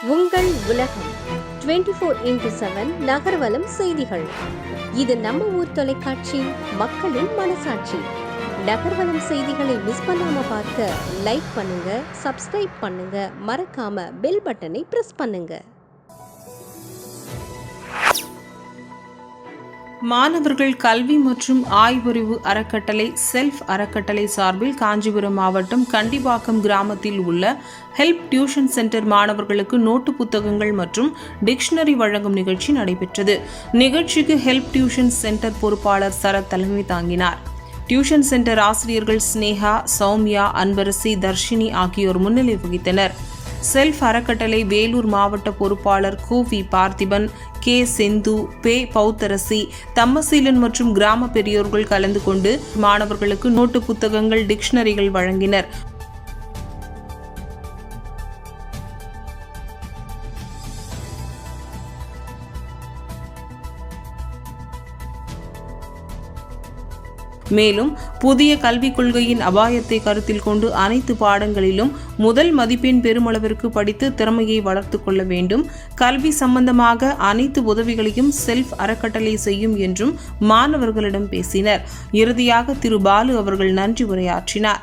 உங்கள் உலகம் 24x7 நகர்வலம் செய்திகள். இது நம்ம ஊர் தொலைக்காட்சி, மக்களின் மனசாட்சி. நகர்வலம் செய்திகளை மிஸ் பண்ணாம பார்க்க லைக் பண்ணுங்க, சப்ஸ்கிரைப் பண்ணுங்க, மறக்காம பெல் பட்டனை பிரஸ் பண்ணுங்க. மாணவர்கள் கல்வி மற்றும் ஆய்வறிவு அறக்கட்டளை செல்ஃப் அறக்கட்டளை சார்பில் காஞ்சிபுரம் மாவட்டம் கண்டிவாக்கம் கிராமத்தில் உள்ள ஹெல்ப் டியூஷன் சென்டர் மாணவர்களுக்கு நோட்டு புத்தகங்கள் மற்றும் டிக்ஷனரி வழங்கும் நிகழ்ச்சி நடைபெற்றது. நிகழ்ச்சிக்கு ஹெல்ப் டியூஷன் சென்டர் பொறுப்பாளர் சரத் தலைமை தாங்கினார். டியூஷன் சென்டர் ஆசிரியர்கள் ஸ்னேகா, சௌமியா, அன்பரசி, தர்ஷினி ஆகியோர் முன்னிலை வகித்தனர். செல்ஃப் அறக்கட்டளை வேலூர் மாவட்ட பொறுப்பாளர் கூவி பார்த்திபன், கே செந்து, பே பௌத்தரசி, தம்மசீலன் மற்றும் கிராம பெரியோர்கள் கலந்து கொண்டு மாணவர்களுக்கு நோட்டு புத்தகங்கள், டிக்ஷனரிகள் வழங்கினர். மேலும் புதிய கல்விக் கொள்கையின் அபாயத்தை கருத்தில் கொண்டு அனைத்து பாடங்களிலும் முதல் மதிப்பெண் பெருமளவிற்கு படித்து திறமையை வளர்த்துக் கொள்ள வேண்டும். கல்வி சம்பந்தமாக அனைத்து உதவிகளையும் செல்ஃப் அறக்கட்டளை செய்யும் என்றும் மாணவர்களிடம் பேசினர். இறுதியாக திரு பாலு அவர்கள் நன்றி உரையாற்றினார்.